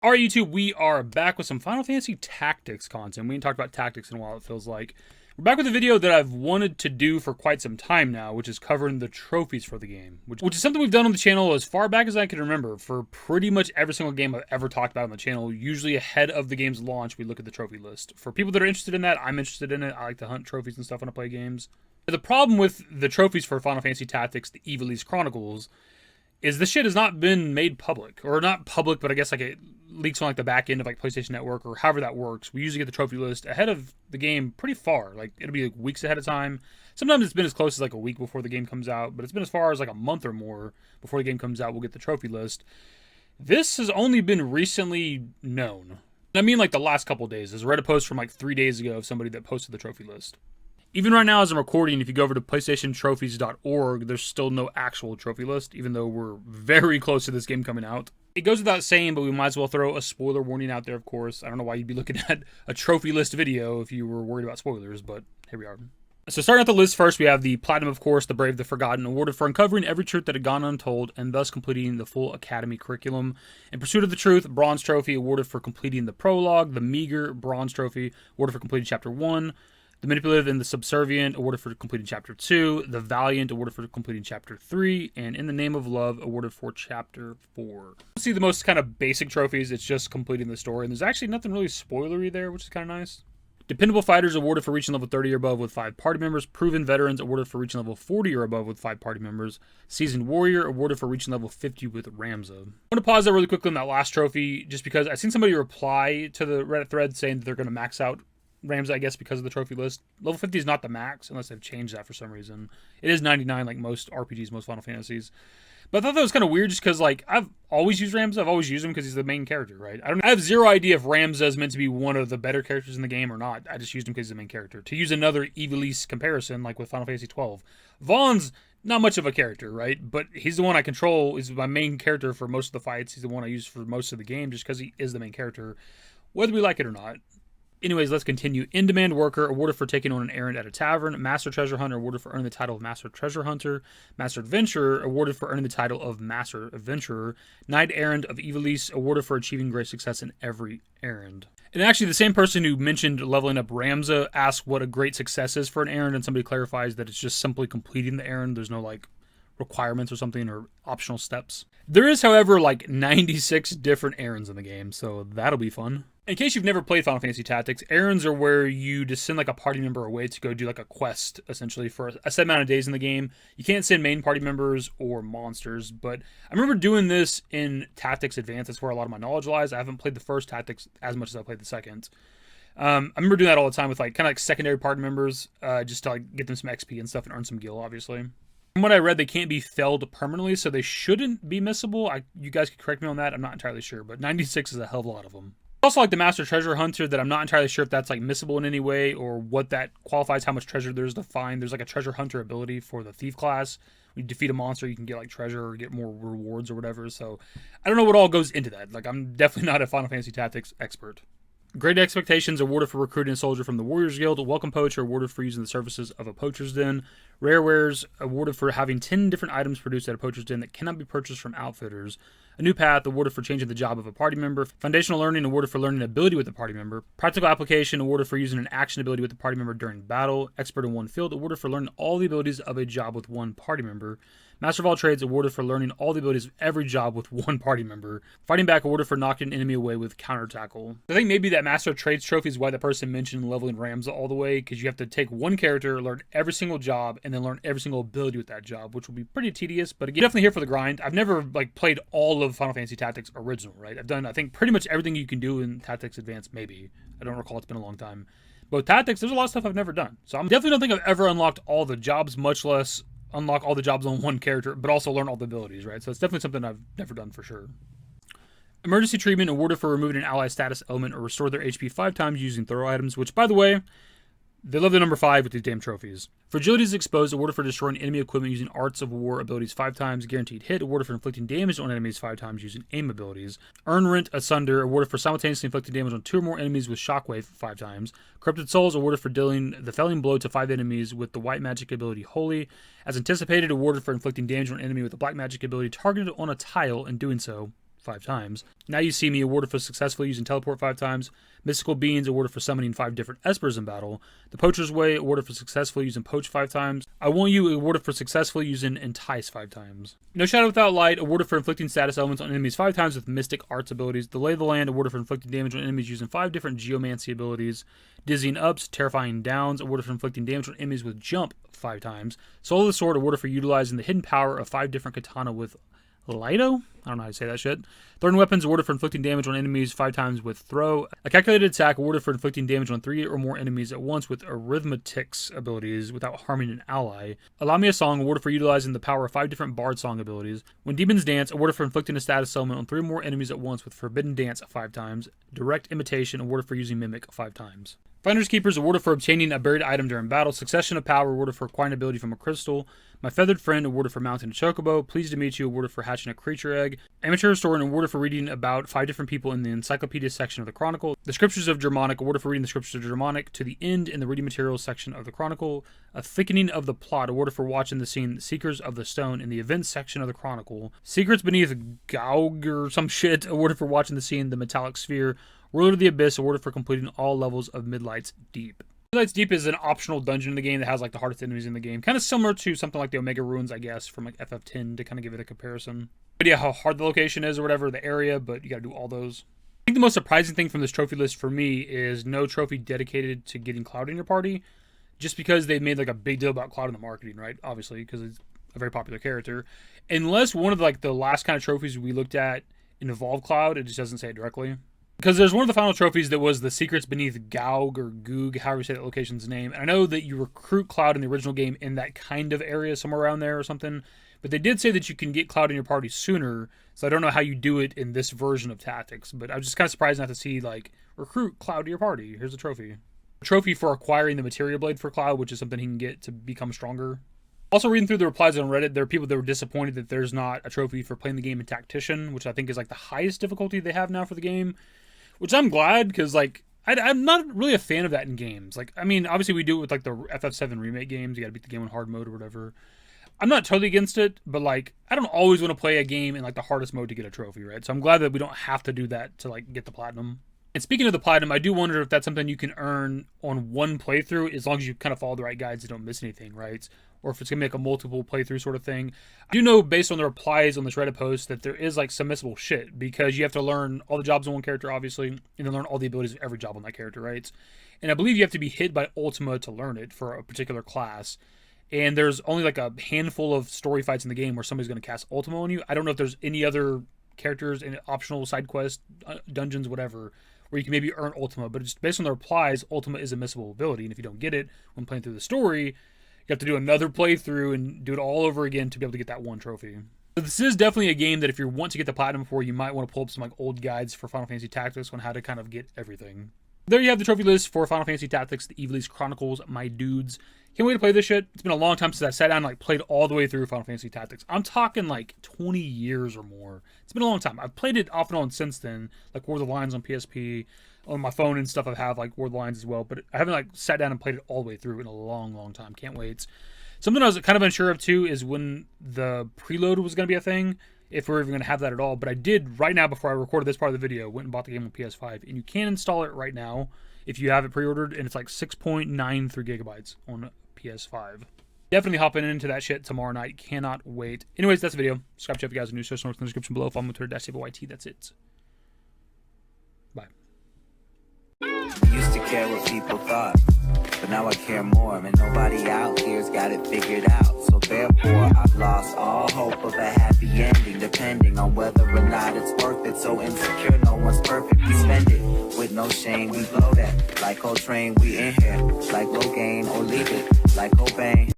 Alright, YouTube, we are back with some Final Fantasy Tactics content. We ain't talked about tactics in a while, it feels like. We're back with a video that I've wanted to do for quite some time now, which is covering the trophies for the game. Which is something we've done on the channel as far back as I can remember. For pretty much every single game I've ever talked about on the channel, usually ahead of the game's launch, we look at the trophy list. For people that are interested in that, I'm interested in it. I like to hunt trophies and stuff when I play games. The problem with the trophies for Final Fantasy Tactics, the Ivalice Chronicles, is this shit has not been made public. Or not public, but I guess like it leaks on like the back end of like PlayStation Network or however that works. We usually get the trophy list ahead of the game pretty far. Like it'll be like weeks ahead of time. Sometimes it's been as close as like a week before the game comes out, but it's been as far as like a month or more before the game comes out. We'll get the trophy list. This has only been recently known. I mean like the last couple of days. I read a post from like 3 days ago of somebody that posted the trophy list. Even right now as I'm recording, if you go over to PlayStationTrophies.org, there's still no actual trophy list, even though we're very close to this game coming out. It goes without saying, but we might as well throw a spoiler warning out there, of course. I don't know why you'd be looking at a trophy list video if you were worried about spoilers, but here we are. So starting out the list first, we have the Platinum, of course, the Brave, the Forgotten, awarded for uncovering every truth that had gone untold and thus completing the full Academy curriculum. In Pursuit of the Truth, Bronze Trophy, awarded for completing the prologue. The Meager, Bronze Trophy, awarded for completing Chapter 1. The Manipulative and the Subservient, awarded for completing Chapter 2. The Valiant, awarded for completing Chapter 3. And In the Name of Love, awarded for Chapter 4. See the most kind of basic trophies, it's just completing the story. And there's actually nothing really spoilery there, which is kind of nice. Dependable Fighters, awarded for reaching level 30 or above with 5 party members. Proven Veterans, awarded for reaching level 40 or above with 5 party members. Seasoned Warrior, awarded for reaching level 50 with Ramza. I want to pause there really quickly on that last trophy, just because I've seen somebody reply to the Reddit thread saying that they're going to max out Ramza, I guess, because of the trophy list. Level 50 is not the max, unless they've changed that for some reason. It is 99, like most RPGs, most Final Fantasies. But I thought that was kind of weird, just because, like, I've always used Ramza. I've always used him because he's the main character, right? I have zero idea if Ramza is meant to be one of the better characters in the game or not. I just used him because he's the main character. To use another Ivalice comparison, like with Final Fantasy 12, Vaughn's not much of a character, right? But he's the one I control. He's my main character for most of the fights. He's the one I use for most of the game, just because he is the main character, whether we like it or not. Anyways, let's continue. In-Demand Worker, awarded for taking on an errand at a tavern. Master Treasure Hunter, awarded for earning the title of Master Treasure Hunter. Master Adventurer, awarded for earning the title of Master Adventurer. Knight Errand of Ivalice, awarded for achieving great success in every errand. And actually, the same person who mentioned leveling up Ramza asked what a great success is for an errand, and somebody clarifies that it's just simply completing the errand. There's no, like, requirements or something or optional steps. There is, however, like 96 different errands in the game, so that'll be fun. In case you've never played Final Fantasy Tactics, errands are where you just send like a party member away to go do like a quest, essentially, for a set amount of days in the game. You can't send main party members or monsters, but I remember doing this in Tactics Advanced. That's where a lot of my knowledge lies. I haven't played the first Tactics as much as I played the second. I remember doing that all the time with like kind of like secondary party members, just to like get them some XP and stuff and earn some gil, obviously. From what I read, they can't be felled permanently, so they shouldn't be missable. You guys could correct me on that. I'm not entirely sure, but 96 is a hell of a lot of them. Also, like the Master Treasure Hunter, that I'm not entirely sure if that's like missable in any way or what that qualifies, how much treasure there's to find. There's like a Treasure Hunter ability for the Thief class. When you defeat a monster, you can get like treasure or get more rewards or whatever. So I don't know what all goes into that. Like, I'm definitely not a Final Fantasy Tactics expert. Great Expectations, awarded for recruiting a soldier from the Warriors Guild. Welcome Poacher, awarded for using the services of a poacher's den. Rare Wares, awarded for having 10 different items produced at a poacher's den that cannot be purchased from outfitters. A New Path, awarded for changing the job of a party member. Foundational Learning, awarded for learning an ability with the party member. Practical Application, awarded for using an action ability with the party member during battle. Expert in one field, awarded for learning all the abilities of a job with one party member. Master of all trades, awarded for learning all the abilities of every job with one party member. Fighting back, awarded for knocking an enemy away with counter tackle. I think maybe that Master of Trades trophy is why the person mentioned leveling Ramza all the way, because you have to take one character, learn every single job, and then learn every single ability with that job, which will be pretty tedious, but again, definitely here for the grind. I've never like played all of Final Fantasy Tactics original, right? I've done, I think, pretty much everything you can do in Tactics Advanced, maybe. I don't recall, it's been a long time. But with Tactics, there's a lot of stuff I've never done. So I definitely don't think I've ever unlocked all the jobs, much less unlock all the jobs on one character, but also learn all the abilities, right? So it's definitely something I've never done for sure. Emergency Treatment, awarded for removing an ally status element or restore their HP 5 times using throw items, which, by the way, they love the number 5 with these damn trophies. Fragility is Exposed, awarded for destroying enemy equipment using Arts of War abilities 5 times. Guaranteed Hit, awarded for inflicting damage on enemies 5 times using aim abilities. Earn Rent Asunder, awarded for simultaneously inflicting damage on 2 or more enemies with Shockwave 5 times. Corrupted Souls, awarded for dealing the felling blow to 5 enemies with the white magic ability Holy. As anticipated, awarded for inflicting damage on an enemy with the black magic ability targeted on a tile and doing so 5 times. Now you see me awarded for successfully using teleport 5 times. Mystical Beans awarded for summoning 5 different espers in battle. The Poacher's Way awarded for successfully using Poach 5 times. I Want You awarded for successfully using Entice 5 times. No Shadow Without Light awarded for inflicting status elements on enemies 5 times with Mystic Arts abilities. The Lay of the Land awarded for inflicting damage on enemies using 5 different Geomancy abilities. Dizzying Ups, Terrifying Downs awarded for inflicting damage on enemies with Jump 5 times. Soul of the Sword awarded for utilizing the hidden power of 5 different katana with Lido? I don't know how to say that shit. Thorn Weapons awarded for inflicting damage on enemies 5 times with Throw. A Calculated Attack awarded for inflicting damage on 3 or more enemies at once with Arithmetics abilities without harming an ally. Allow Me a Song awarded for utilizing the power of 5 different Bard Song abilities. When Demons Dance awarded for inflicting a status element on 3 or more enemies at once with Forbidden Dance 5 times. Direct Imitation awarded for using Mimic 5 times. Finder's Keepers awarded for obtaining a buried item during battle. Succession of Power awarded for acquiring ability from a crystal. My Feathered Friend awarded for mounting a chocobo. Pleased to Meet You awarded for hatching a creature egg. Amateur Historian awarded for reading about 5 different people in the encyclopedia section of the Chronicle. The Scriptures of Germanic awarded for reading the Scriptures of Germanic to the end in the reading materials section of the Chronicle. A Thickening of the Plot awarded for watching the scene Seekers of the Stone in the events section of the Chronicle. Secrets Beneath Gaug or some shit awarded for watching the scene The Metallic Sphere. Ruler of the Abyss awarded for completing all levels of Midlight's Deep. Midlight's Deep is an optional dungeon in the game that has like the hardest enemies in the game. Kind of similar to something like the Omega Ruins, I guess, from like FF10 to kind of give it a comparison. But yeah, how hard the location is or whatever, the area, but you gotta do all those. I think the most surprising thing from this trophy list for me is no trophy dedicated to getting Cloud in your party. Just because they made like a big deal about Cloud in the marketing, right? Obviously, because it's a very popular character. Unless one of like the last kind of trophies we looked at involved Cloud, it just doesn't say it directly. Because there's one of the final trophies that was the Secrets Beneath Gaug or Goog, however you say that location's name. And I know that you recruit Cloud in the original game in that kind of area, somewhere around there or something. But they did say that you can get Cloud in your party sooner. So I don't know how you do it in this version of Tactics. But I was just kind of surprised not to see, like, recruit Cloud to your party. Here's a trophy. A trophy for acquiring the Materia Blade for Cloud, which is something he can get to become stronger. Also, reading through the replies on Reddit, there are people that were disappointed that there's not a trophy for playing the game in Tactician, which I think is, like, the highest difficulty they have now for the game. Which I'm glad, because, like, I'm not really a fan of that in games. Like, I mean, obviously we do it with, like, the FF7 Remake games. You gotta beat the game in hard mode or whatever. I'm not totally against it, but, like, I don't always want to play a game in, like, the hardest mode to get a trophy, right? So I'm glad that we don't have to do that to, like, get the Platinum. And speaking of the Platinum, I do wonder if that's something you can earn on one playthrough, as long as you kind of follow the right guides and don't miss anything, right? Or if it's going to make a multiple playthrough sort of thing. I do know, based on the replies on this Reddit post, that there is, like, some missable shit, because you have to learn all the jobs on one character, obviously, and then learn all the abilities of every job on that character, right? And I believe you have to be hit by Ultima to learn it for a particular class. And there's only, like, a handful of story fights in the game where somebody's going to cast Ultima on you. I don't know if there's any other characters in optional side quests, dungeons, whatever, where you can maybe earn Ultima. But just based on the replies, Ultima is a missable ability. And if you don't get it when playing through the story, you have to do another playthrough and do it all over again to be able to get that one trophy. So this is definitely a game that if you want to get the Platinum for, you might want to pull up some, like, old guides for Final Fantasy Tactics on how to kind of get everything. There you have the trophy list for Final Fantasy Tactics, the Ivalice Chronicles, my dudes. Can't wait to play this shit. It's been a long time since I sat down and, like, played all the way through Final Fantasy Tactics. I'm talking, like, 20 years or more. It's been a long time. I've played it off and on since then, like War of the Lines on PSP. On my phone and stuff I have, like, War of the Lines as well. But I haven't, like, sat down and played it all the way through in a long, long time. Can't wait. Something I was kind of unsure of, too, is when the preload was going to be a thing. If we're even going to have that at all. But I did, right now, before I recorded this part of the video, went and bought the game on PS5. And you can install it right now if you have it pre-ordered. And it's like 6.93 gigabytes on PS5. Definitely hopping into that shit tomorrow night. Cannot wait. Anyways, that's the video. Subscribe to if you guys are new. Search in the description below. Follow me on Twitter, _YT. That's it. Bye. Used to care what people thought, but now I care more, and nobody out here's got it figured out. So therefore, I've lost all hope of a happy ending, depending on whether or not it's worth it. So insecure, no one's perfect. We spend it with no shame. We blow that like Coltrane. We in here like Rogaine, or leave it like Cobain.